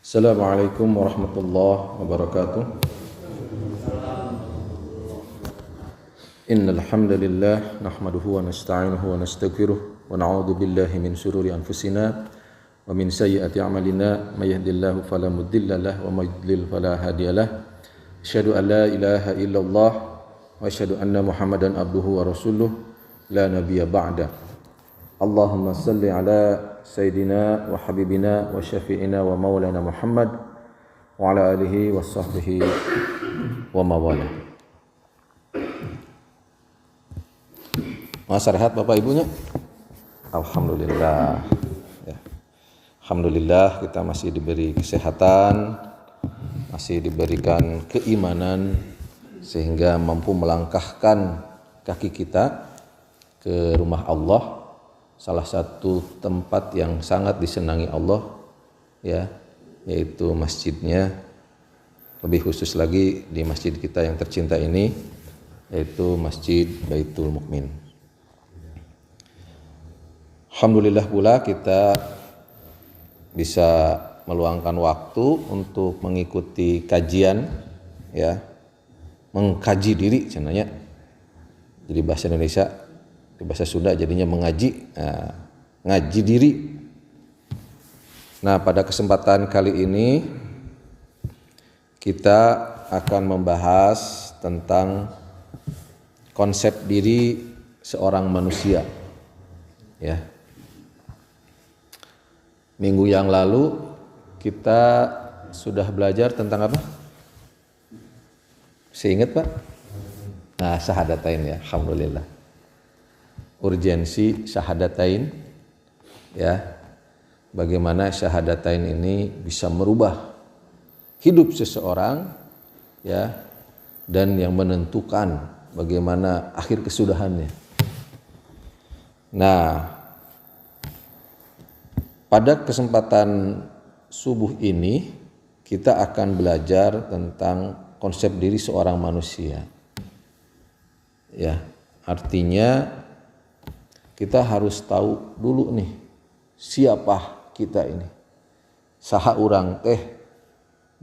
Assalamualaikum warahmatullahi wabarakatuh. Innal hamdalillah nahmaduhu wa nasta'inuhu wa nastaghfiruh wa na'udzu billahi min shururi anfusina wa min sayyiati a'malina may yahdihillahu fala mudilla lahu wa may yudlil fala hadiyalah. Asyhadu an la ilaha illallah wa asyhadu anna Muhammadan abduhu wa rasuluh la nabiyya ba'da. Allahumma salli ala Sayyidina wa Habibina wa Syafi'ina wa Maulana Muhammad wa ala alihi wa sahbihi wa mawala. Masa rehat Bapak Ibunya? Alhamdulillah ya. Alhamdulillah kita masih diberi kesehatan, masih diberikan keimanan sehingga mampu melangkahkan kaki kita ke rumah Allah, salah satu tempat yang sangat disenangi Allah ya, yaitu masjidnya, lebih khusus lagi di masjid kita yang tercinta ini, yaitu Masjid Baitul Mukmin. Alhamdulillah pula kita bisa meluangkan waktu untuk mengikuti kajian ya, mengkaji diri sebenarnya. Jadi bahasa Indonesia, di bahasa Sunda jadinya mengaji, ngaji diri. Nah, pada kesempatan kali ini kita akan membahas tentang konsep diri seorang manusia. Ya. Minggu yang lalu kita sudah belajar tentang apa? Masih ingat, Pak? Nah, syahadatain ya, alhamdulillah. Urgensi syahadatain ya, bagaimana syahadatain ini bisa merubah hidup seseorang ya, dan yang menentukan bagaimana akhir kesudahannya. Nah, pada kesempatan subuh ini kita akan belajar tentang konsep diri seorang manusia ya, artinya kita harus tahu dulu nih, siapa kita ini, saha urang teh,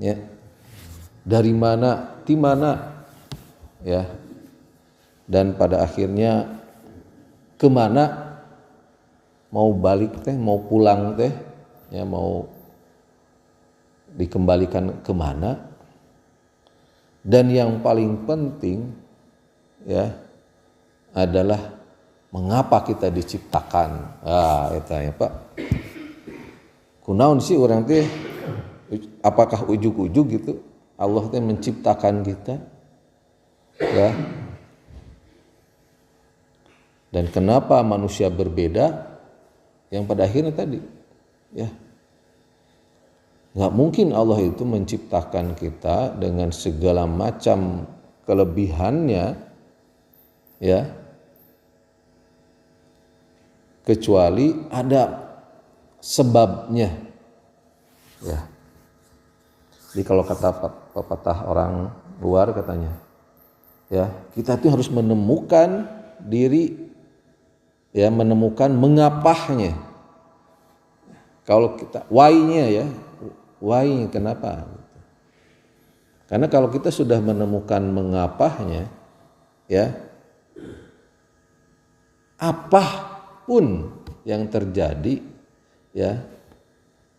ya, dari mana, di mana, ya, dan pada akhirnya kemana, mau balik teh, mau pulang teh, ya, mau dikembalikan kemana, dan yang paling penting, ya, adalah mengapa kita diciptakan. Itu ya Pak. Kunaon sih orang teh, apakah ujug-ujug gitu Allah teh menciptakan kita ya, dan kenapa manusia berbeda, yang pada akhirnya tadi ya, nggak mungkin Allah itu menciptakan kita dengan segala macam kelebihannya ya, kecuali ada sebabnya ya. Jadi kalau kata pepatah orang luar katanya ya, kita tuh harus menemukan diri ya, menemukan mengapanya. Kalau kita why-nya ya, why kenapa, karena kalau kita sudah menemukan mengapanya ya, apapun yang terjadi ya,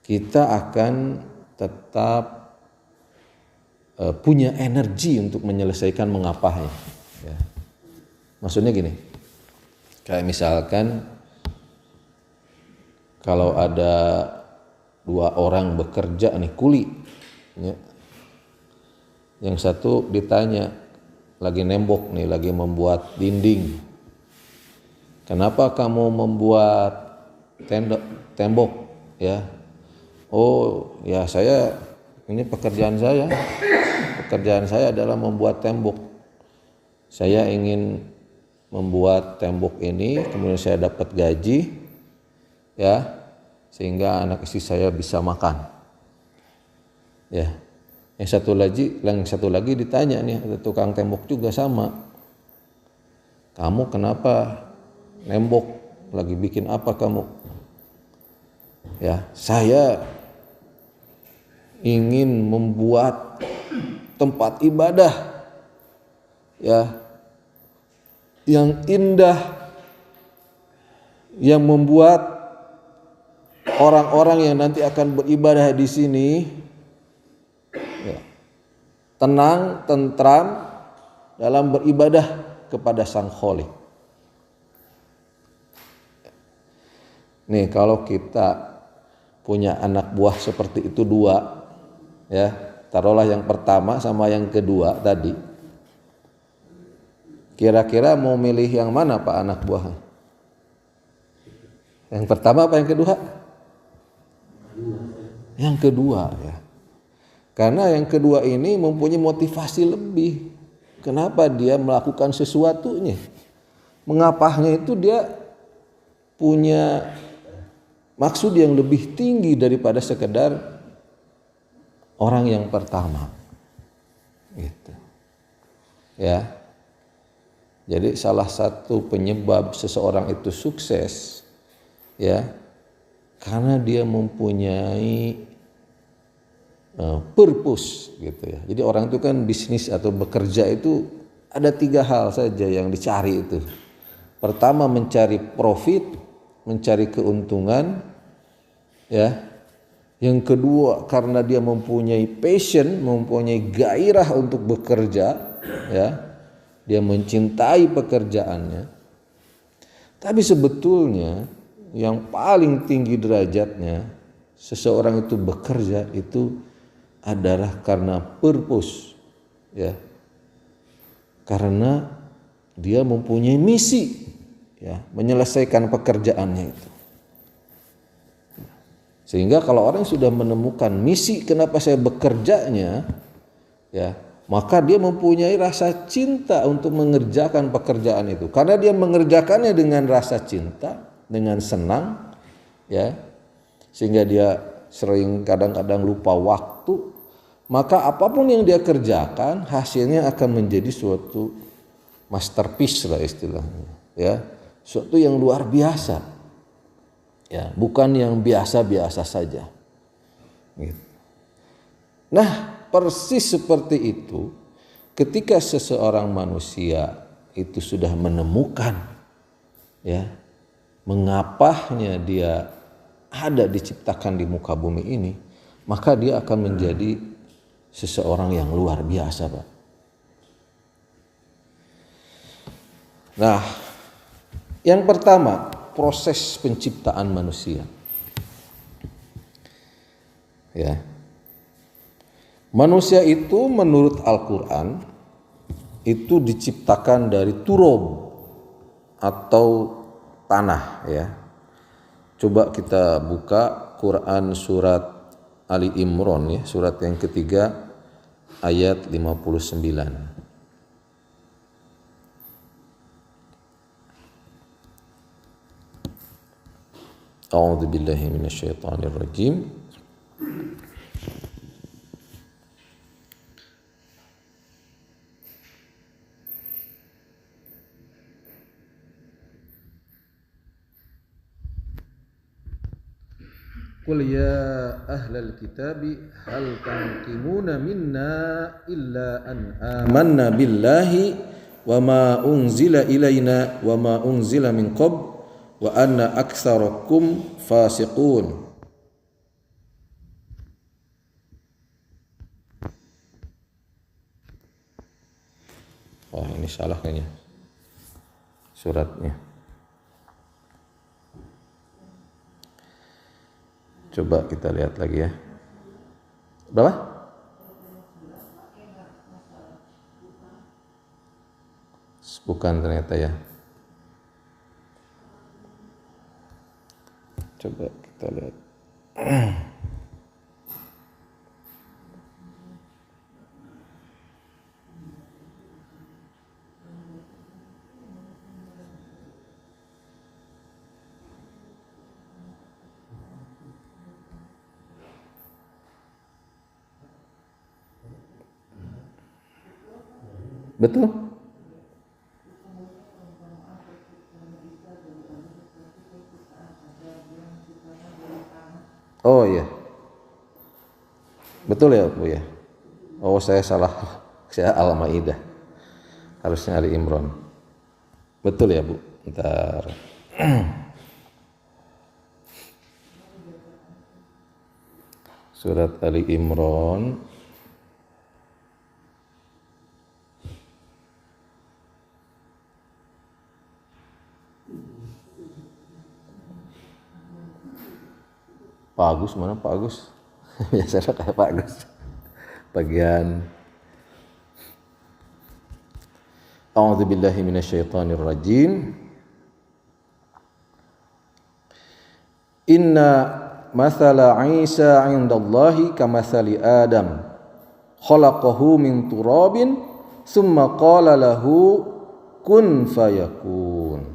kita akan tetap punya energi untuk menyelesaikan mengapanya ya. Maksudnya gini, kayak misalkan kalau ada dua orang bekerja nih, kuli ya, yang satu ditanya lagi nembok nih, lagi membuat dinding, kenapa kamu membuat tembok ya? Oh ya, saya ini pekerjaan saya adalah membuat tembok. Saya ingin membuat tembok ini, kemudian saya dapat gaji ya, sehingga anak istri saya bisa makan ya. Yang satu lagi ditanya nih, ada tukang tembok juga sama, kamu kenapa nembok, lagi bikin apa kamu? Ya, saya ingin membuat tempat ibadah ya yang indah, yang membuat orang-orang yang nanti akan beribadah di sini ya, tenang, tentram dalam beribadah kepada Sang Khalik. Nih kalau kita punya anak buah seperti itu dua, ya taruhlah yang pertama sama yang kedua tadi, kira-kira mau milih yang mana Pak anak buah? Yang pertama apa yang kedua? Yang kedua ya. Karena yang kedua ini mempunyai motivasi lebih. Kenapa dia melakukan sesuatunya? Mengapanya itu dia punya maksud yang lebih tinggi daripada sekedar orang yang pertama. Gitu. Ya. Jadi salah satu penyebab seseorang itu sukses ya karena dia mempunyai purpose gitu ya. Jadi orang itu kan bisnis atau bekerja itu ada 3 hal saja yang dicari itu. Pertama mencari profit, mencari keuntungan ya. Yang kedua karena dia mempunyai passion, mempunyai gairah untuk bekerja ya. Dia mencintai pekerjaannya. Tapi sebetulnya yang paling tinggi derajatnya seseorang itu bekerja itu adalah karena purpose ya. Karena dia mempunyai misi ya, menyelesaikan pekerjaannya itu. Sehingga kalau orang sudah menemukan misi kenapa saya bekerjanya ya, maka dia mempunyai rasa cinta untuk mengerjakan pekerjaan itu. Karena dia mengerjakannya dengan rasa cinta, dengan senang ya. Sehingga dia sering kadang-kadang lupa waktu, maka apapun yang dia kerjakan hasilnya akan menjadi suatu masterpiece lah istilahnya ya, suatu yang luar biasa ya, bukan yang biasa-biasa saja gitu. Nah persis seperti itu ketika seseorang manusia itu sudah menemukan ya mengapanya dia ada diciptakan di muka bumi ini, maka dia akan menjadi seseorang yang luar biasa, Pak. Nah, yang pertama, proses penciptaan manusia. Ya. Manusia itu menurut Al-Qur'an itu diciptakan dari turab atau tanah ya. Coba kita buka Quran surat Ali Imran ya, surat yang ketiga ayat 59. A'udzu billahi minasyaitonir rajim. Qul ya ahlal kitabi hal tanqimuna minna illa an amanna billahi wa ma unzila ilaina wa ma unzila min qabl wa anna aktsarakum fasiqun. Wah, ini salah kayaknya suratnya. Coba kita lihat lagi ya. Berapa? Bukan ternyata ya. Coba kita lihat. Betul? Oh iya. Betul ya Bu ya? Oh saya salah, saya Al-Maidah, harusnya Ali Imran. Betul ya Bu? Ntar. Surat Ali Imran Pak Agus, mana Pak Agus? Biasanya kayak Pak Agus. Bagian A'udzubillahi minasyaitonirrajim. Inna mathala Isa 'indallahi kamathali Adam. Khalaqahu min turabin tsumma qala lahu kun fayakun.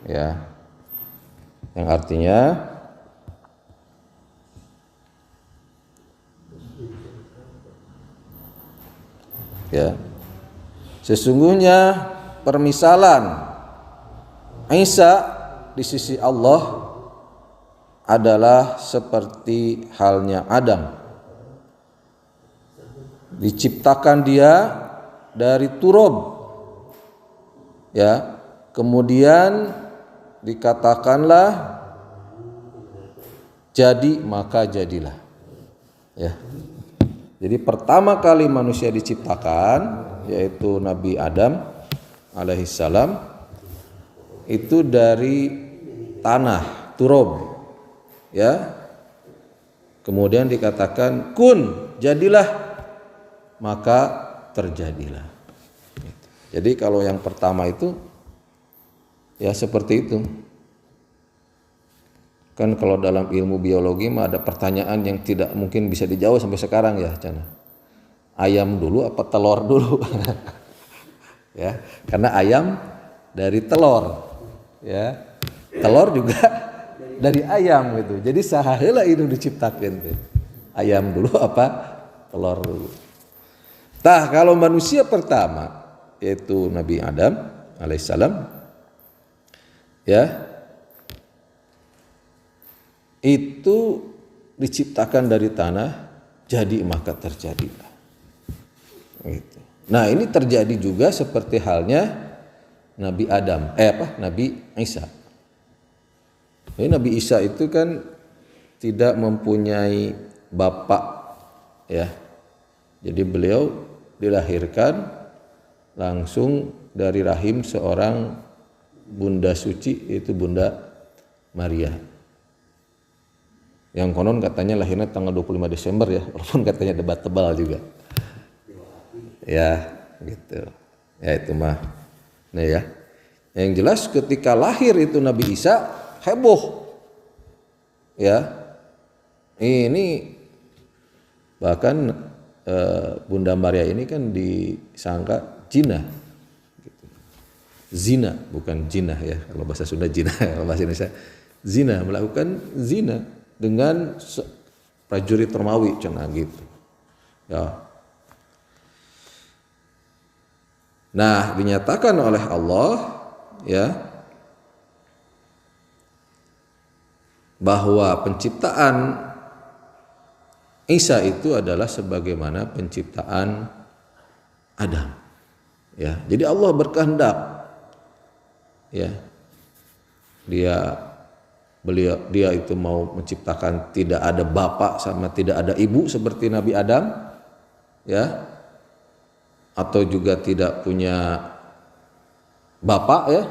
Ya. Yang artinya ya, sesungguhnya permisalan Isa di sisi Allah adalah seperti halnya Adam. Diciptakan dia dari turab, ya, kemudian dikatakanlah jadi maka jadilah, ya. Jadi pertama kali manusia diciptakan yaitu Nabi Adam alaihissalam itu dari tanah turab, ya. Kemudian dikatakan kun, jadilah, maka terjadilah. Jadi kalau yang pertama itu ya seperti itu. Kan kalau dalam ilmu biologi mah ada pertanyaan yang tidak mungkin bisa dijawab sampai sekarang ya, Cana. Ayam dulu apa telur dulu? Ya, karena ayam dari telur, ya. Telur juga dari ayam gitu. Jadi sahaheula itu diciptakan tuh. Ayam dulu apa telur dulu. Tah kalau manusia pertama yaitu Nabi Adam alaihissalam, ya, itu diciptakan dari tanah, jadi maka terjadilah. Gitu. Nah ini terjadi juga seperti halnya Nabi Adam, Nabi Isa. Jadi Nabi Isa itu kan tidak mempunyai bapak, ya. Jadi beliau dilahirkan langsung dari rahim seorang bunda suci, yaitu Bunda Maria. Yang konon katanya lahirnya tanggal 25 Desember ya, walaupun katanya debat tebal juga. Ya, gitu. Ya itu mah. Nah ya. Yang jelas ketika lahir itu Nabi Isa heboh. Ya. Ini bahkan Bunda Maria ini kan disangka jinah. Gitu. Zina, bukan jinah ya. Kalau bahasa Sunda jinah, kalau bahasa Indonesia zina, melakukan zina dengan prajurit Romawi, cenah gitu. Ya. Nah, dinyatakan oleh Allah, ya, bahwa penciptaan Isa itu adalah sebagaimana penciptaan Adam. Ya, jadi Allah berkehendak, ya, dia itu mau menciptakan tidak ada bapak sama tidak ada ibu seperti Nabi Adam, ya, atau juga tidak punya bapak, ya,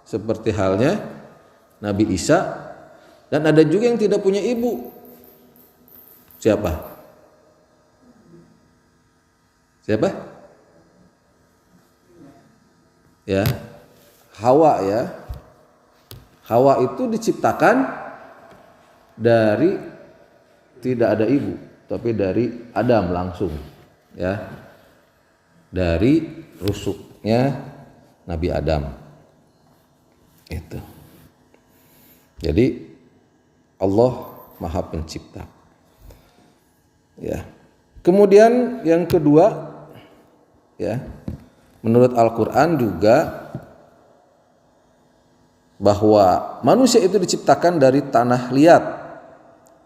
seperti halnya Nabi Isa, dan ada juga yang tidak punya ibu. Siapa? Ya, Hawa, ya. Hawa itu diciptakan dari tidak ada ibu, tapi dari Adam langsung, ya, dari rusuknya Nabi Adam. Itu. Jadi Allah Maha Pencipta. Ya. Kemudian yang kedua, ya, menurut Al-Qur'an juga bahwa manusia itu diciptakan dari tanah liat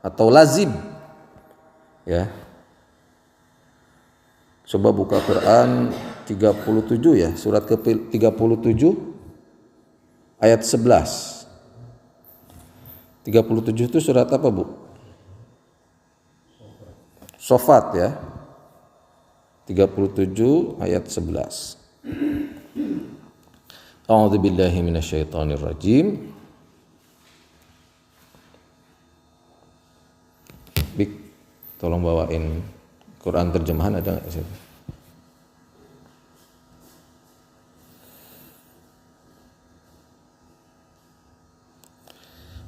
atau lazib, ya. Coba buka Quran 37 ya, surat ke-37 ayat 11. 37 itu surat apa, Bu? Sofat ya. 37 ayat 11. A'udzubillahi minasyaitonirrajim. Bik, tolong bawain Quran terjemahan, ada nggak?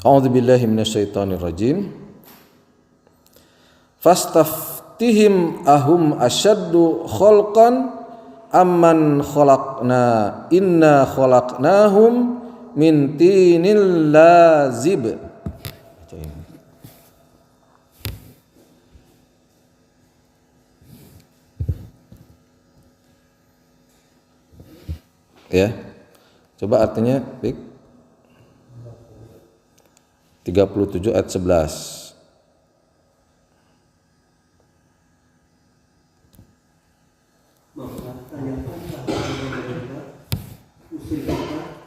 A'udzubillahi minasyaitonirrajim. Fastaftihim ahum asyaddu khalqan amman khalaqna inna khalaqnahum min tinil lazib. Ya, coba artinya, Bik. 37 ayat 11. Maka tanyakanlah kepada mereka, musyrikah,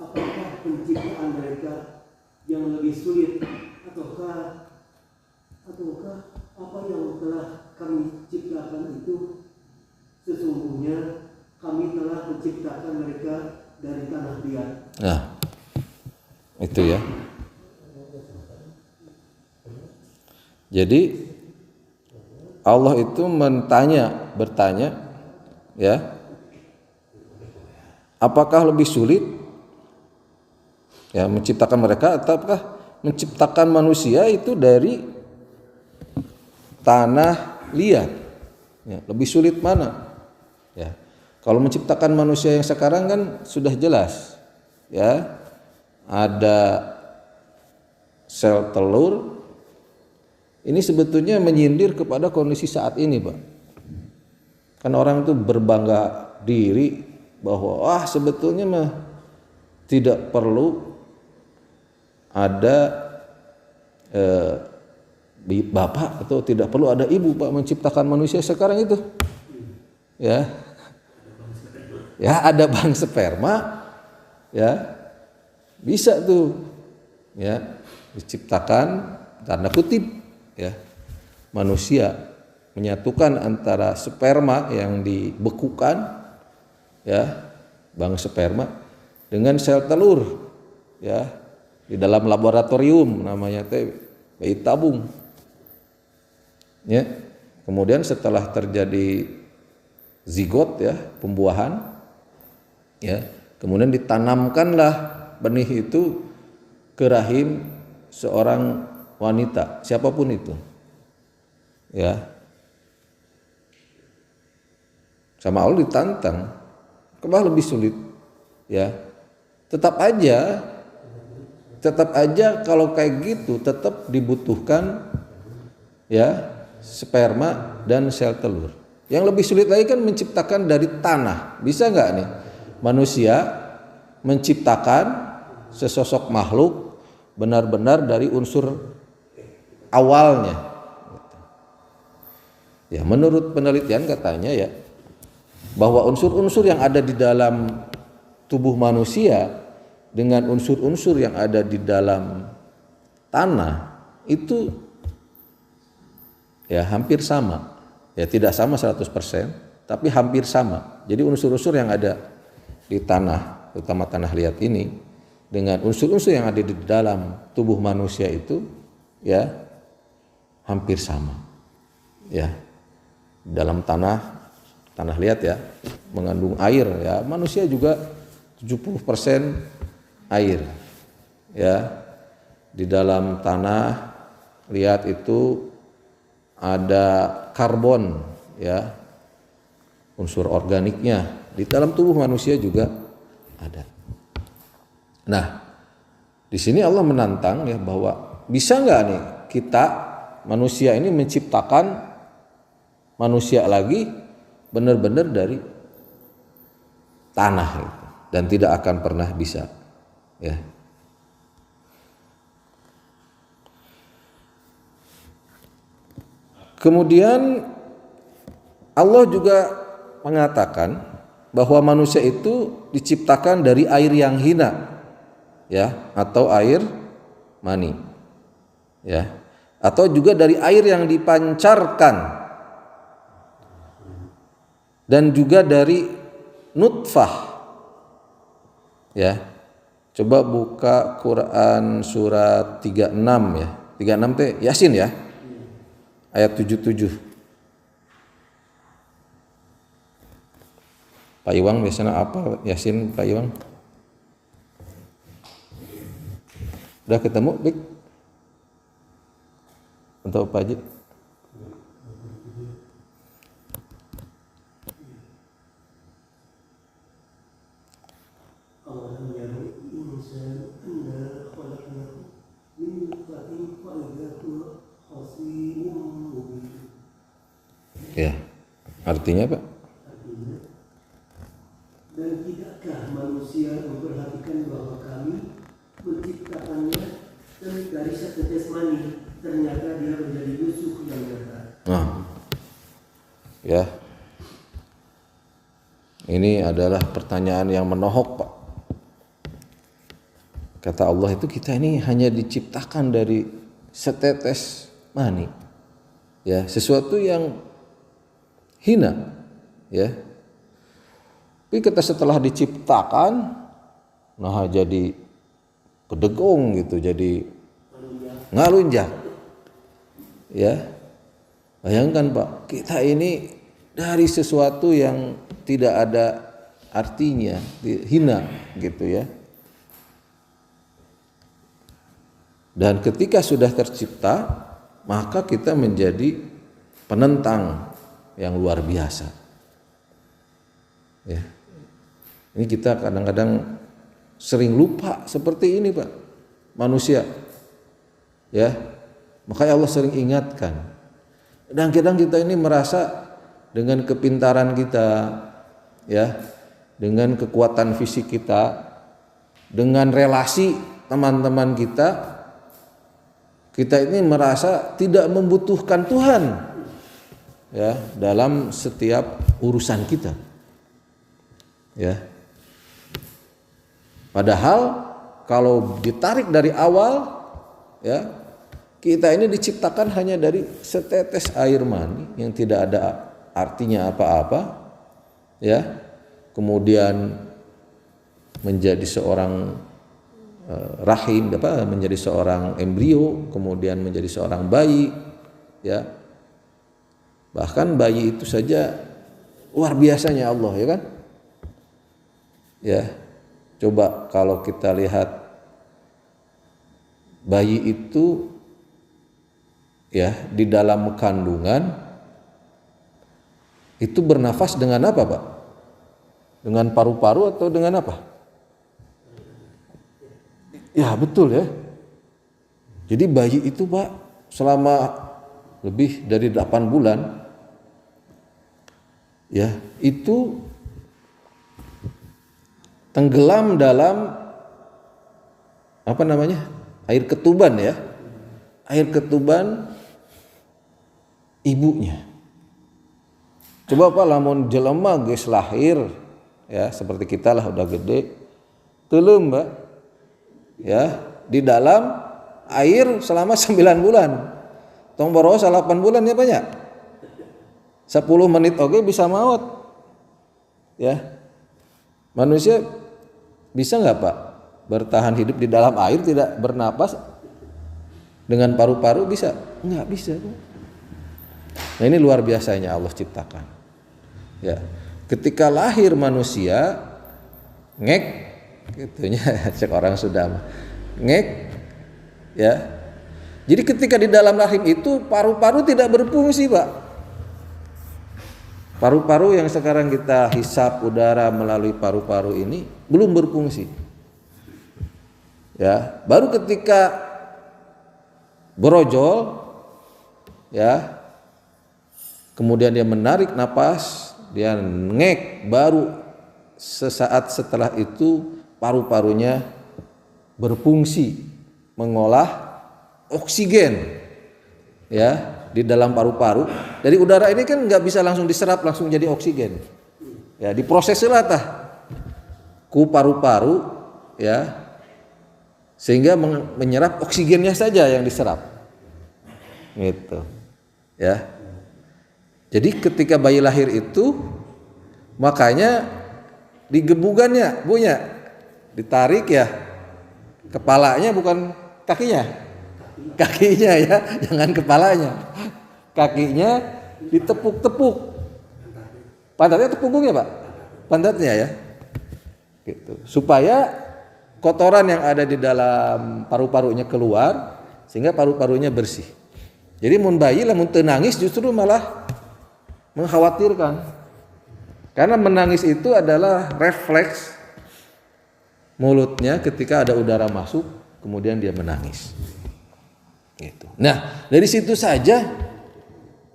apakah penciptaan mereka yang lebih sulit, ataukah apa yang telah kami ciptakan itu? Sesungguhnya kami telah menciptakan mereka dari tanah liat. Nah, itu ya. Jadi Allah itu bertanya ya, apakah lebih sulit ya menciptakan mereka ataukah menciptakan manusia itu dari tanah liat? Ya, lebih sulit mana? Ya. Kalau menciptakan manusia yang sekarang kan sudah jelas ya, ada sel telur. Ini sebetulnya menyindir kepada kondisi saat ini, Pak. Kan orang itu berbangga diri bahwa sebetulnya mah tidak perlu ada bapak atau tidak perlu ada ibu, Pak, menciptakan manusia sekarang itu. Ya. Ya, ada bank sperma ya. Bisa tuh ya diciptakan tanda kutip ya, manusia menyatukan antara sperma yang dibekukan ya, bank sperma dengan sel telur ya, di dalam laboratorium namanya bayi tabung ya. Kemudian setelah terjadi zigot ya, pembuahan ya, kemudian ditanamkanlah benih itu ke rahim seorang wanita, siapapun itu ya. Sama Allah ditantang, kemana lebih sulit ya. Tetap aja kalau kayak gitu tetap dibutuhkan ya sperma dan sel telur. Yang lebih sulit lagi kan menciptakan dari tanah. Bisa nggak nih manusia menciptakan sesosok makhluk benar-benar dari unsur awalnya? Ya, menurut penelitian katanya ya, bahwa unsur-unsur yang ada di dalam tubuh manusia dengan unsur-unsur yang ada di dalam tanah itu ya hampir sama. Ya tidak sama 100%, tapi hampir sama. Jadi unsur-unsur yang ada di tanah, terutama tanah liat ini, dengan unsur-unsur yang ada di dalam tubuh manusia itu ya hampir sama. Ya. Dalam tanah liat ya, mengandung air ya. Manusia juga 70% air. Ya. Di dalam tanah liat itu ada karbon ya, unsur organiknya. Di dalam tubuh manusia juga ada. Nah, di sini Allah menantang ya, bahwa bisa nggak nih kita manusia ini menciptakan manusia lagi benar-benar dari tanah gitu. Dan tidak akan pernah bisa ya. Kemudian Allah juga mengatakan bahwa manusia itu diciptakan dari air yang hina, ya, atau air mani, ya, atau juga dari air yang dipancarkan, dan juga dari nutfah, ya. Coba buka Quran surat 36 ya. 36 teh Yasin ya. Ayat 77. Pak Iwang biasanya apa Yasin Pak Iwang? Udah ketemu Bik? Untuk Pak Haji? Ya, artinya Pak? Dan tidakkah manusia memperhatikan bahwa kami menciptakannya dari setetes mani, ternyata dia menjadi musuh yang nyata. Nah, ya, ini adalah pertanyaan yang menohok Pak. Kata Allah itu kita ini hanya diciptakan dari setetes mani, ya, sesuatu yang hina, ya. Tapi kita setelah diciptakan, nah jadi kedegong gitu, jadi ngalunjak, ya. Bayangkan Pak, kita ini dari sesuatu yang tidak ada artinya, hina gitu ya. Dan ketika sudah tercipta, maka kita menjadi penentang yang luar biasa. Ya. Ini kita kadang-kadang sering lupa seperti ini Pak, manusia. Ya, makanya Allah sering ingatkan. Kadang-kadang kita ini merasa dengan kepintaran kita, ya, dengan kekuatan fisik kita, dengan relasi teman-teman kita ini merasa tidak membutuhkan Tuhan, ya, dalam setiap urusan kita, ya. Padahal kalau ditarik dari awal, ya, kita ini diciptakan hanya dari setetes air mani yang tidak ada artinya apa-apa, ya. Kemudian menjadi seorang rahim, menjadi seorang embrio, kemudian menjadi seorang bayi, ya. Bahkan bayi itu saja luar biasanya Allah, ya kan? Ya. Coba kalau kita lihat bayi itu, ya, di dalam kandungan itu bernafas dengan apa Pak? Dengan paru-paru atau dengan apa? Ya betul ya. Jadi bayi itu Pak selama lebih dari 8 bulan, ya, itu tenggelam dalam air ketuban, ya, air ketuban ibunya. Coba Pak lamun jelema geus lahir, ya, seperti kita lah udah gede, teuleum Mbak, ya, di dalam air selama 9 bulan. Tong boro 8 bulan ya banyak. 10 menit oke bisa maut. Ya. Manusia bisa nggak Pak bertahan hidup di dalam air tidak bernapas dengan paru-paru? Bisa? Nggak bisa. Nah ini luar biasanya Allah ciptakan. Ya, ketika lahir manusia ngek, gitunya cek orang Sunda, ngek, ya. Jadi ketika di dalam rahim itu paru-paru tidak berfungsi Pak. Paru-paru yang sekarang kita hisap udara melalui paru-paru ini belum berfungsi. Ya, baru ketika brojol, ya, kemudian dia menarik napas, dia ngek, baru sesaat setelah itu paru-parunya berfungsi mengolah oksigen, ya, di dalam paru-paru. Dari udara ini kan nggak bisa langsung diserap langsung jadi oksigen. Ya, diproseslah ku paru-paru ya sehingga menyerap oksigennya saja yang diserap. Gitu. Ya. Jadi ketika bayi lahir itu makanya digebugannya, Bunya, ditarik ya kepalanya bukan kakinya. Kakinya ya, jangan kepalanya. Kakinya ditepuk-tepuk. Pantatnya atau punggungnya, Pak? Pantatnya ya. Gitu. Supaya kotoran yang ada di dalam paru-parunya keluar sehingga paru-parunya bersih. Jadi mun bayi lamun teu nangis justru malah mengkhawatirkan. Karena menangis itu adalah refleks mulutnya ketika ada udara masuk, kemudian dia menangis. Gitu. Nah, dari situ saja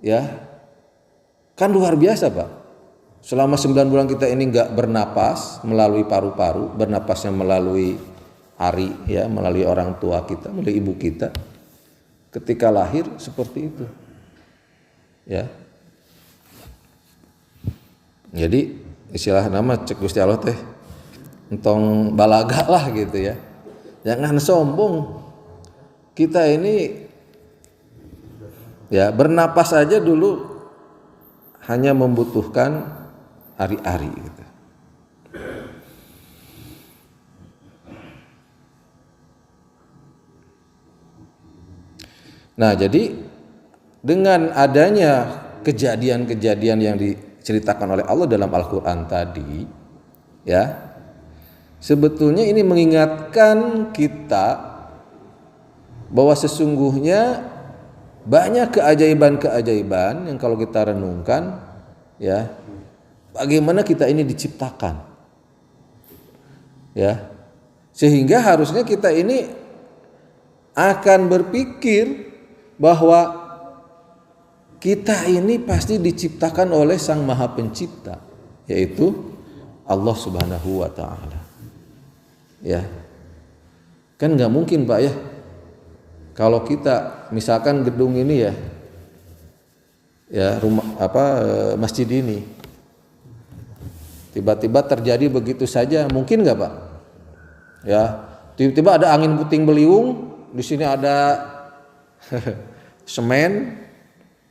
ya kan luar biasa, Pak. Selama 9 bulan kita ini enggak bernapas melalui paru-paru, bernapasnya melalui ari ya, melalui orang tua kita, melalui ibu kita. Ketika lahir seperti itu. Ya. Jadi istilah nama cek Gusti Allah teh entong balaga lah gitu ya. Jangan sombong. Kita ini ya bernapas saja dulu hanya membutuhkan ari-ari gitu. Nah, jadi dengan adanya kejadian-kejadian yang diceritakan oleh Allah dalam Al-Qur'an tadi ya, sebetulnya ini mengingatkan kita bahwa sesungguhnya banyak keajaiban-keajaiban yang kalau kita renungkan ya, bagaimana kita ini diciptakan. Ya. Sehingga harusnya kita ini akan berpikir bahwa kita ini pasti diciptakan oleh Sang Maha Pencipta, yaitu Allah Subhanahu wa taala. Ya. Kan enggak mungkin, Pak ya. Kalau kita misalkan gedung ini ya rumah masjid ini tiba-tiba terjadi begitu saja, mungkin nggak, Pak? Ya, tiba-tiba ada angin puting beliung, di sini ada semen,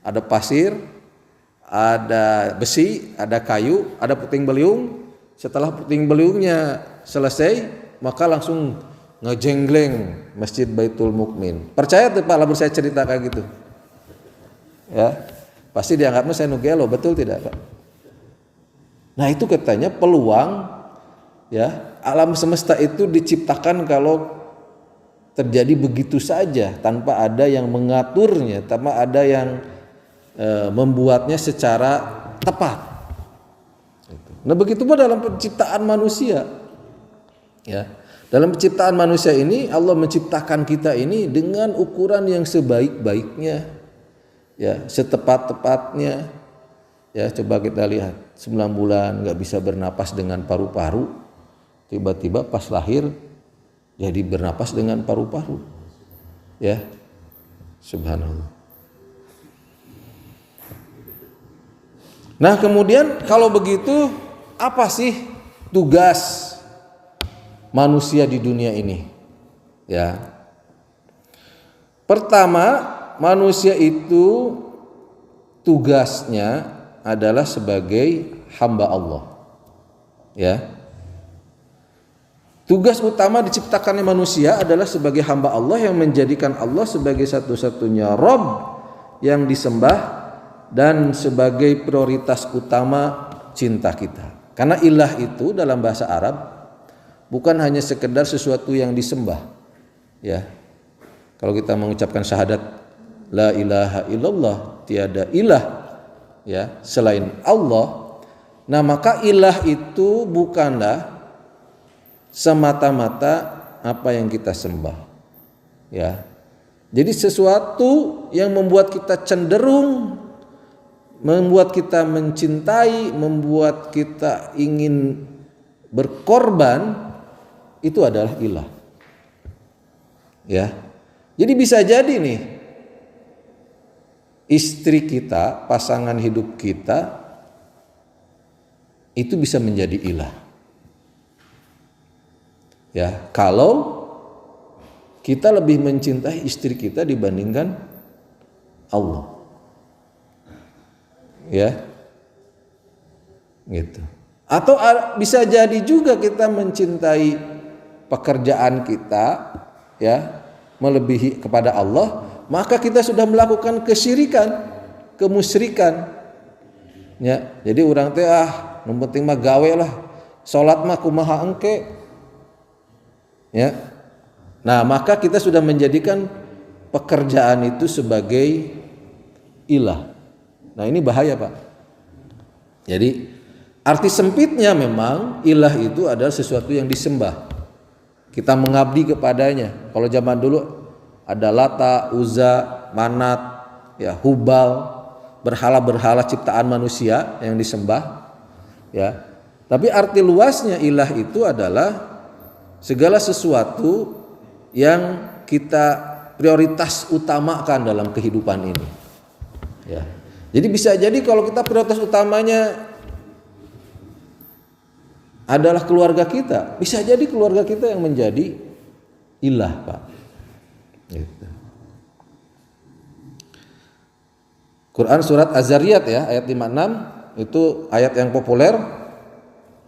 ada pasir, ada besi, ada kayu, ada puting beliung. Setelah puting beliungnya selesai, maka langsung ngejenggleng Masjid Baitul Mukmin. Percaya tuh Pak lamun saya cerita kayak gitu? Ya, pasti dianggapnya saya nugelo, betul tidak, Pak? Nah, itu katanya peluang ya, alam semesta itu diciptakan kalau terjadi begitu saja tanpa ada yang mengaturnya, tanpa ada yang membuatnya secara tepat. Nah, begitu pun dalam penciptaan manusia. Ya. Dalam penciptaan manusia ini Allah menciptakan kita ini dengan ukuran yang sebaik-baiknya, ya, setepat-tepatnya. Ya, coba kita lihat 9 bulan nggak bisa bernapas dengan paru-paru, tiba-tiba pas lahir jadi bernapas dengan paru-paru. Ya, subhanallah. Nah, kemudian kalau begitu apa sih tugas manusia di dunia ini? Ya. Pertama, manusia itu tugasnya adalah sebagai hamba Allah. Ya. Tugas utama diciptakannya manusia adalah sebagai hamba Allah yang menjadikan Allah sebagai satu-satunya Rabb yang disembah dan sebagai prioritas utama cinta kita. Karena ilah itu dalam bahasa Arab bukan hanya sekedar sesuatu yang disembah. Ya. Kalau kita mengucapkan syahadat la ilaha illallah, tiada ilah ya selain Allah. Nah, maka ilah itu bukanlah semata-mata apa yang kita sembah. Ya. Jadi sesuatu yang membuat kita cenderung, membuat kita mencintai, membuat kita ingin berkorban, itu adalah ilah. Ya. Jadi bisa jadi nih istri kita, pasangan hidup kita itu bisa menjadi ilah. Ya, kalau kita lebih mencintai istri kita dibandingkan Allah. Ya. Gitu. Atau bisa jadi juga kita mencintai pekerjaan kita, ya, melebihi kepada Allah, maka kita sudah melakukan kesyirikan, kemusyrikan. Ya, jadi orang teh nu penting mah gawe lah. Salat mah kumaha engke. Ya. Nah, maka kita sudah menjadikan pekerjaan itu sebagai ilah. Nah, ini bahaya, Pak. Jadi arti sempitnya memang ilah itu adalah sesuatu yang disembah. Kita mengabdi kepadanya. Kalau zaman dulu ada Lata, Uzza, Manat, ya, Hubal, berhala-berhala ciptaan manusia yang disembah. Ya. Tapi arti luasnya ilah itu adalah segala sesuatu yang kita prioritas utamakan dalam kehidupan ini. Ya. Jadi bisa jadi kalau kita prioritas utamanya adalah keluarga kita, bisa jadi keluarga kita yang menjadi ilah, Pak. Gitu. Quran surat Az-Zariyat ya, ayat 56 itu ayat yang populer.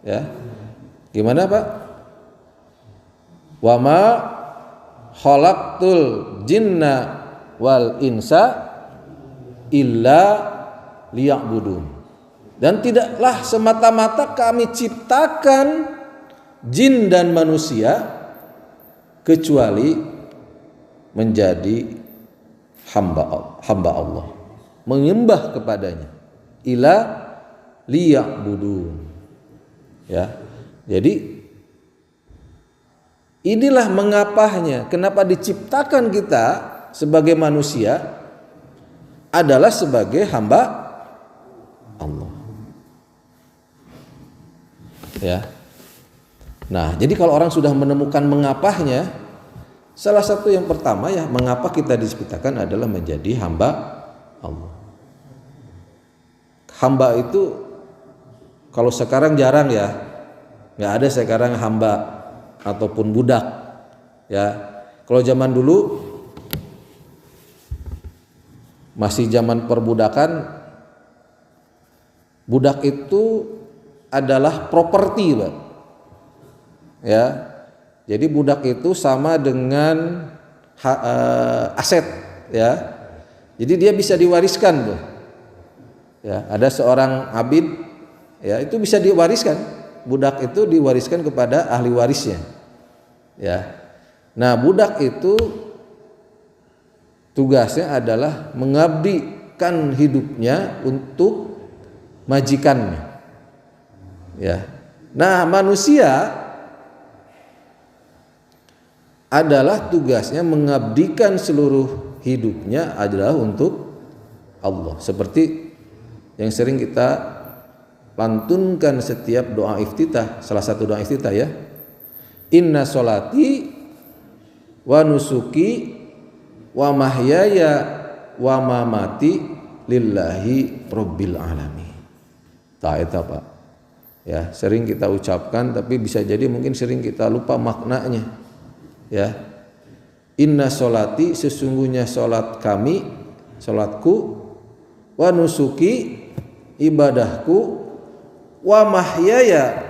Ya. Gimana, Pak? Wa ma khalaqtul jinna wal insa illa liya'budun. Dan tidaklah semata-mata kami ciptakan jin dan manusia kecuali menjadi hamba Allah, menyembah kepadanya. Ila liya'budun. Ya. Jadi inilah mengapanya, kenapa diciptakan kita sebagai manusia adalah sebagai hamba Allah. Ya. Nah, jadi kalau orang sudah menemukan mengapanya, salah satu yang pertama ya, mengapa kita diciptakan adalah menjadi hamba Allah. Hamba itu kalau sekarang jarang ya, nggak ada sekarang hamba ataupun budak. Ya, kalau zaman dulu masih zaman perbudakan, budak itu adalah properti, Pak. Ya. Jadi budak itu sama dengan aset, ya. Jadi dia bisa diwariskan, tuh. Ya, ada seorang abid, ya, itu bisa diwariskan. Budak itu diwariskan kepada ahli warisnya. Ya. Nah, budak itu tugasnya adalah mengabdikan hidupnya untuk majikannya. Ya. Nah, manusia adalah tugasnya mengabdikan seluruh hidupnya adalah untuk Allah. Seperti yang sering kita lantunkan setiap doa iftitah, salah satu doa iftitah ya. Inna sholati wa nusuki wa mahyaya wa mamati lillahi rabbil alamin. Tak eta, Pak. Ya, sering kita ucapkan tapi bisa jadi mungkin sering kita lupa maknanya. Ya. Inna sholati, sesungguhnya sholat kami, sholatku, wa nusuki, ibadahku, wa mahyaya,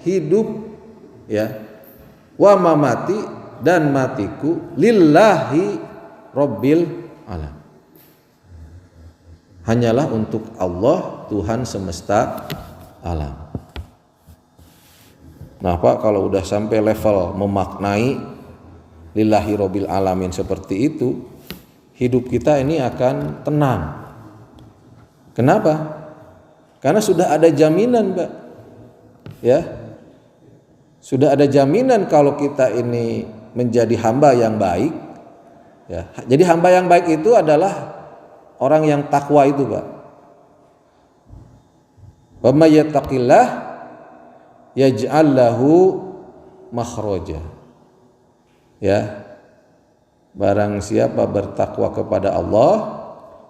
hidup, ya, wa mamati, dan matiku, lillahi rabbil alam. Hanyalah untuk Allah, Tuhan semesta alam. Nah, Pak, kalau udah sampai level memaknai lillahi rabbil alamin seperti itu, hidup kita ini akan tenang. Kenapa? Karena sudah ada jaminan, Pak. Ya. Sudah ada jaminan kalau kita ini menjadi hamba yang baik. Ya. Jadi hamba yang baik itu adalah orang yang takwa itu, Pak. Wa may yattaqillah yaj'al lahu makhraja. Ya. Barang siapa bertakwa kepada Allah,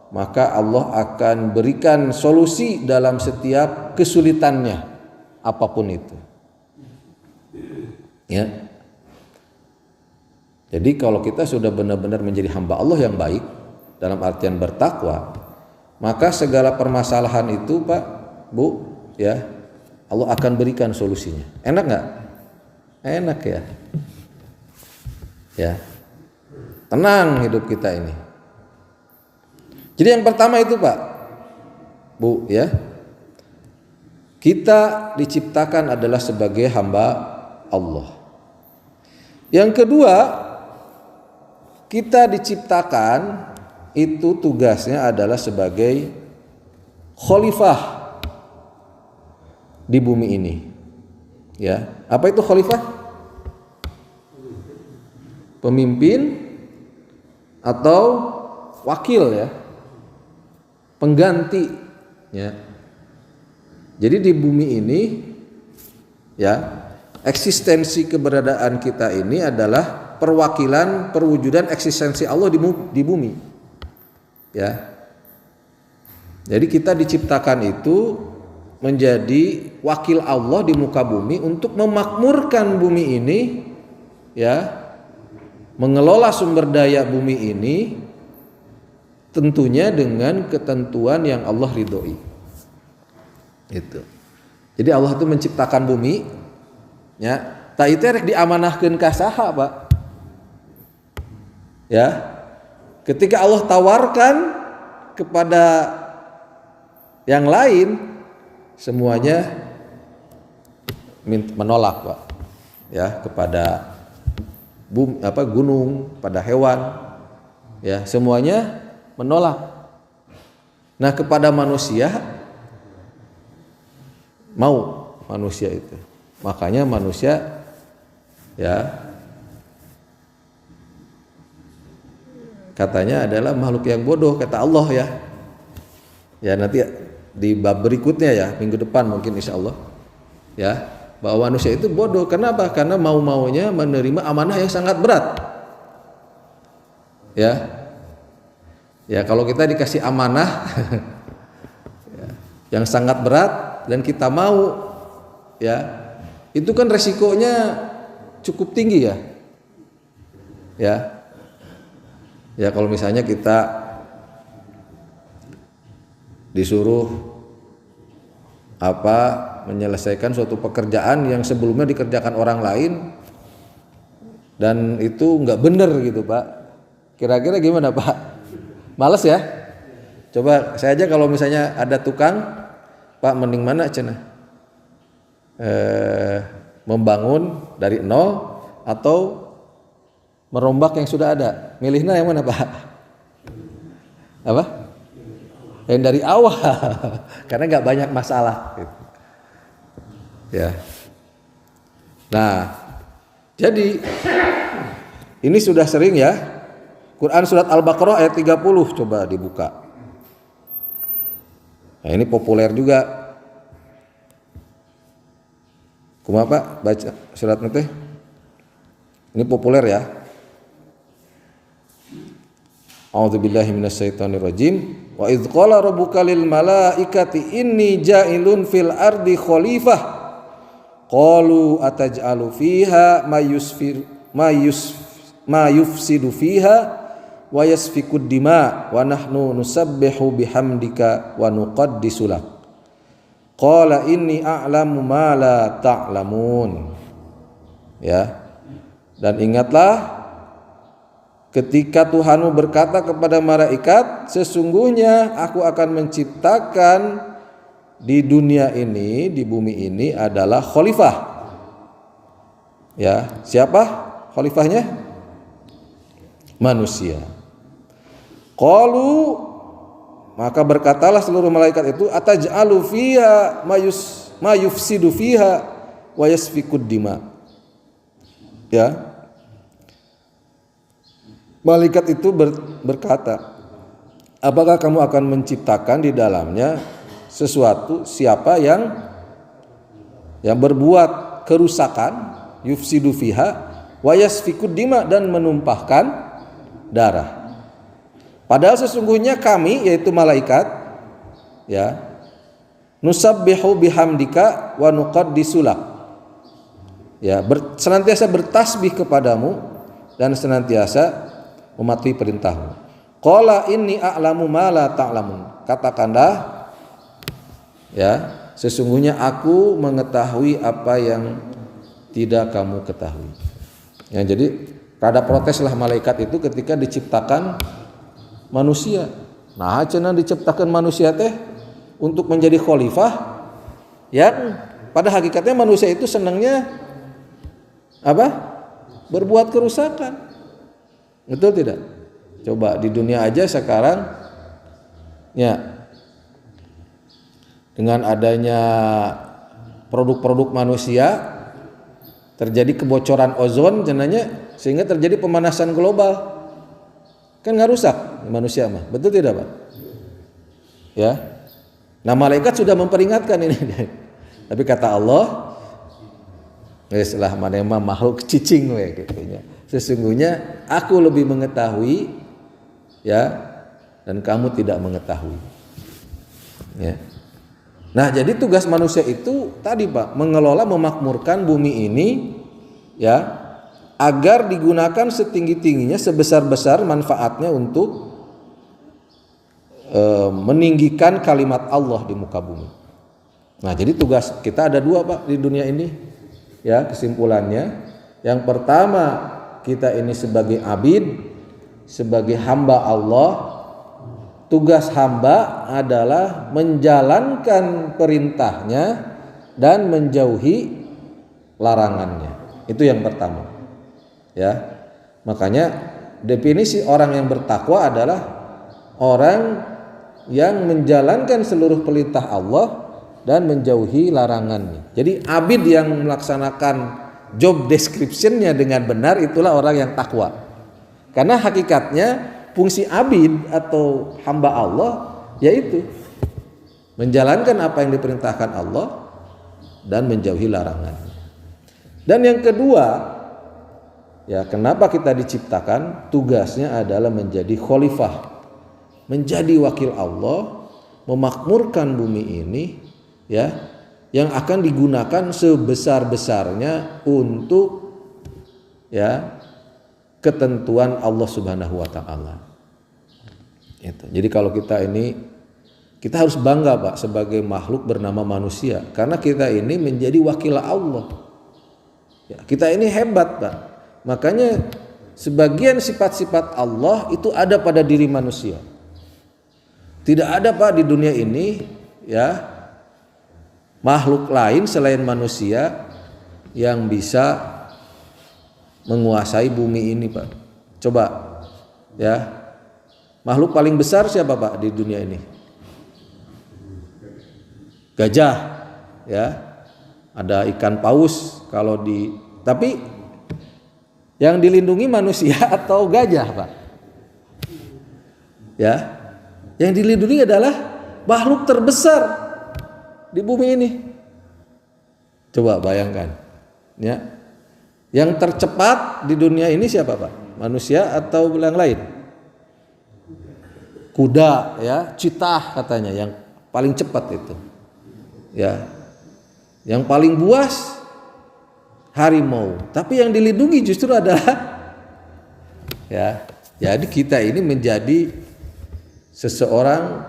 maka Allah akan berikan solusi dalam setiap kesulitannya, apapun itu. Ya. Jadi kalau kita sudah benar-benar menjadi hamba Allah yang baik, dalam artian bertakwa, maka segala permasalahan itu, Pak, Bu, ya, Allah akan berikan solusinya. Enak nggak? Enak ya. Ya. Tenang hidup kita ini. Jadi yang pertama itu, Pak, Bu, ya. Kita diciptakan adalah sebagai hamba Allah. Yang kedua, kita diciptakan itu tugasnya adalah sebagai khalifah di bumi ini. Ya, apa itu khalifah? Pemimpin atau wakil, ya. Pengganti, ya. Jadi di bumi ini, ya, eksistensi keberadaan kita ini adalah perwakilan perwujudan eksistensi Allah di bumi. Ya. Jadi kita diciptakan itu menjadi wakil Allah di muka bumi untuk memakmurkan bumi ini, ya. Mengelola sumber daya bumi ini tentunya dengan ketentuan yang Allah ridhoi. Itu. Jadi Allah itu menciptakan bumi, ya. Tak itu rek diamanahkeun ka saha, Pak? Ya. Ketika Allah tawarkan kepada yang lain, semuanya menolak, Pak. Ya, kepada gunung, pada hewan, ya, semuanya menolak. Nah, kepada manusia mau manusia itu. Makanya manusia, ya, katanya adalah makhluk yang bodoh, kata Allah, ya. Ya, nanti di bab berikutnya, ya, minggu depan mungkin insya Allah, ya, bahwa manusia itu bodoh. Kenapa? Karena mau-maunya menerima amanah yang sangat berat. Ya. Ya, kalau kita dikasih amanah ya, yang sangat berat dan kita mau, ya, itu kan resikonya cukup tinggi, ya. Ya. Ya, kalau misalnya kita disuruh menyelesaikan suatu pekerjaan yang sebelumnya dikerjakan orang lain dan itu nggak benar gitu, Pak. Kira-kira gimana, Pak? Males ya? Coba saya aja kalau misalnya ada tukang, Pak, mending mana cenah? Membangun dari nol atau merombak yang sudah ada? Milihnya yang mana, Pak? Apa? Yang dari awal, karena nggak banyak masalah. Gitu. Ya. Nah, jadi ini sudah sering, ya. Quran surat Al-Baqarah ayat 30, coba dibuka. Nah, ini populer juga. Kumaha, Pak, baca surat nanti. Ini populer, ya. A'udzubillahi minasyaitonirrajim. Wa idz qala rabbuka lil malaikati inni ja'ilun fil ardi khalifah. Qalu ataj'alu fiha ma yufsidu fiha wa yasfikud dima wa nahnu nusabbihu bihamdika wa nuqaddisu lak. Qala inni a'lamu ma la ta'lamun. Ya. Dan ingatlah ketika Tuhanmu berkata kepada malaikat, sesungguhnya aku akan menciptakan di dunia ini, di bumi ini adalah khalifah. Ya, siapa khalifahnya? Manusia. Qalu, maka berkatalah seluruh malaikat itu, ataj'alu fiha ma yufsidu fiha wa yasfikud dima. Ya. Malaikat itu berkata, apakah kamu akan menciptakan di dalamnya sesuatu, siapa yang berbuat kerusakan, yufsidu fiha wa yasfikud dima, dan menumpahkan darah. Padahal sesungguhnya kami, yaitu malaikat, ya, nusabbihu bihamdika wa nuqaddisu lak. Ya, senantiasa bertasbih kepadamu dan senantiasa mematuhi perintahmu. Qala inni a'lamu ma la ta'lamun. Katakanlah, ya, sesungguhnya aku mengetahui apa yang tidak kamu ketahui. Ya, jadi rada proteslah malaikat itu ketika diciptakan manusia. Nah, cenah diciptakan manusia teh untuk menjadi khalifah yang pada hakikatnya manusia itu senangnya apa? Berbuat kerusakan. Betul tidak? Coba di dunia aja sekarang ya, dengan adanya produk-produk manusia terjadi kebocoran ozon jenanya, sehingga terjadi pemanasan global. Kan nggak rusak manusia mah, betul tidak Pak? Ya, nah malaikat sudah memperingatkan ini. Tapi kata Allah, setelah mana makhluk cicing gitu. Sesungguhnya aku lebih mengetahui, ya, dan kamu tidak mengetahui. Ya. Nah, jadi tugas manusia itu tadi Pak, mengelola, memakmurkan bumi ini, ya, agar digunakan setinggi-tingginya, sebesar-besar manfaatnya untuk meninggikan kalimat Allah di muka bumi. Nah, jadi tugas kita ada dua Pak di dunia ini. Ya, kesimpulannya, yang pertama, kita ini sebagai abid, sebagai hamba Allah. Tugas hamba adalah menjalankan perintahnya dan menjauhi larangannya. Itu yang pertama. Ya, makanya definisi orang yang bertakwa adalah orang yang menjalankan seluruh perintah Allah dan menjauhi larangannya. Jadi abid yang melaksanakan job description-nya dengan benar, itulah orang yang takwa. Karena hakikatnya fungsi abid atau hamba Allah yaitu menjalankan apa yang diperintahkan Allah dan menjauhi larangannya. Dan yang kedua, ya, kenapa kita diciptakan? Tugasnya adalah menjadi khalifah, menjadi wakil Allah, memakmurkan bumi ini, ya, yang akan digunakan sebesar-besarnya untuk, ya, ketentuan Allah Subhanahu wa taala. Itu. Jadi kalau kita harus bangga Pak sebagai makhluk bernama manusia, karena kita ini menjadi wakil Allah. Ya, kita ini hebat Pak. Makanya sebagian sifat-sifat Allah itu ada pada diri manusia. Tidak ada Pak di dunia ini, ya, makhluk lain selain manusia yang bisa menguasai bumi ini Pak. Coba, ya, makhluk paling besar siapa Pak di dunia ini? Gajah, ya. Ada ikan paus tapi yang dilindungi manusia atau gajah Pak? Ya, yang dilindungi adalah makhluk terbesar di bumi ini. Coba bayangkan, ya, yang tercepat di dunia ini siapa Pak? Manusia atau yang lain? Kuda, ya, cheetah katanya yang paling cepat itu. Ya, yang paling buas harimau. Tapi yang dilindungi justru adalah, ya, jadi kita ini menjadi seseorang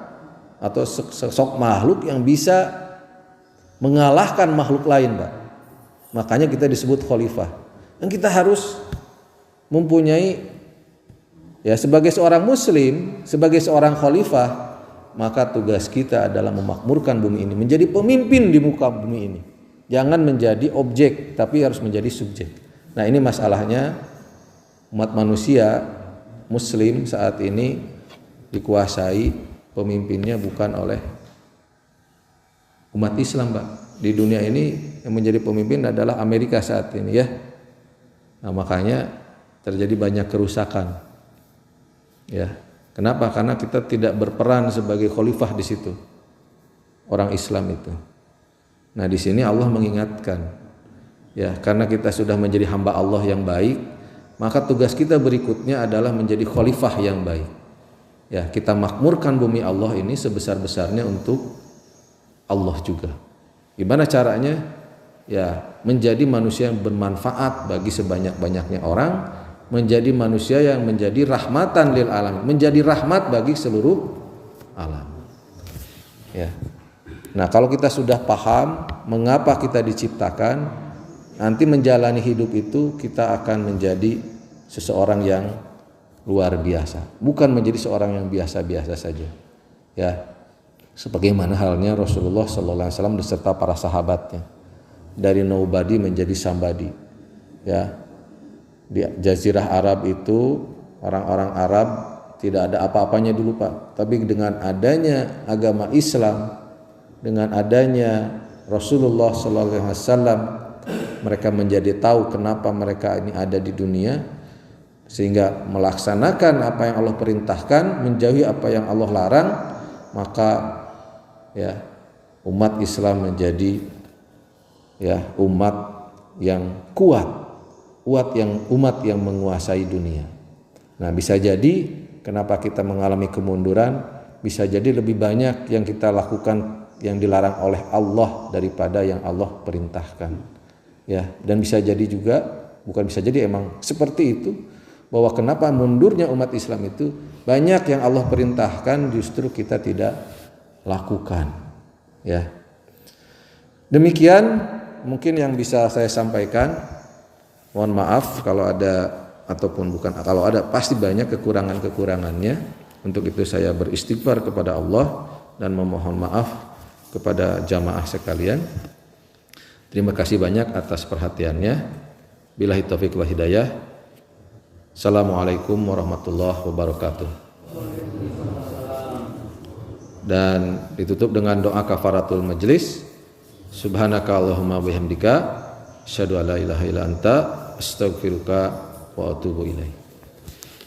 atau sosok makhluk yang bisa mengalahkan makhluk lain Pak. Makanya kita disebut khalifah. Dan kita harus mempunyai, ya, sebagai seorang muslim, sebagai seorang khalifah, maka tugas kita adalah memakmurkan bumi ini, menjadi pemimpin di muka bumi ini. Jangan menjadi objek, tapi harus menjadi subjek. Nah, ini masalahnya umat manusia muslim saat ini dikuasai pemimpinnya bukan oleh umat Islam Pak. Di dunia ini yang menjadi pemimpin adalah Amerika saat ini, ya. Nah, makanya terjadi banyak kerusakan. Ya. Kenapa? Karena kita tidak berperan sebagai khalifah di situ. Orang Islam itu. Nah, di sini Allah mengingatkan, ya, karena kita sudah menjadi hamba Allah yang baik, maka tugas kita berikutnya adalah menjadi khalifah yang baik. Ya, kita makmurkan bumi Allah ini sebesar-besarnya untuk Allah juga. Gimana caranya? Ya, menjadi manusia yang bermanfaat bagi sebanyak-banyaknya orang, menjadi manusia yang menjadi rahmatan lil alam, menjadi rahmat bagi seluruh alam. Ya. Nah, kalau kita sudah paham mengapa kita diciptakan, nanti menjalani hidup itu kita akan menjadi seseorang yang luar biasa, bukan menjadi seorang yang biasa-biasa saja. Ya. Sebagaimana halnya Rasulullah SAW beserta para sahabatnya, dari nobody menjadi somebody. Ya. Di Jazirah Arab itu orang-orang Arab tidak ada apa-apanya dulu Pak, tapi dengan adanya agama Islam, dengan adanya Rasulullah SAW, mereka menjadi tahu kenapa mereka ini ada di dunia, sehingga melaksanakan apa yang Allah perintahkan, menjauhi apa yang Allah larang, maka ya umat Islam menjadi ya umat yang kuat, umat yang menguasai dunia. Nah, bisa jadi kenapa kita mengalami kemunduran, bisa jadi lebih banyak yang kita lakukan yang dilarang oleh Allah daripada yang Allah perintahkan. Ya, dan bisa jadi juga, bukan bisa jadi, emang seperti itu, bahwa kenapa mundurnya umat Islam itu banyak yang Allah perintahkan justru kita tidak lakukan. Ya. Demikian mungkin yang bisa saya sampaikan. Mohon maaf kalau ada ataupun bukan, kalau ada pasti banyak kekurangan-kekurangannya. Untuk itu saya beristighfar kepada Allah dan memohon maaf kepada jamaah sekalian. Terima kasih banyak atas perhatiannya. Billahi taufiq wal hidayah. Assalamualaikum warahmatullahi wabarakatuh. Dan ditutup dengan doa kafaratul majlis. Subhanaka Allahumma bihamdika asyhadu an la ilaha illa anta astaghfiruka wa atubu ilaik.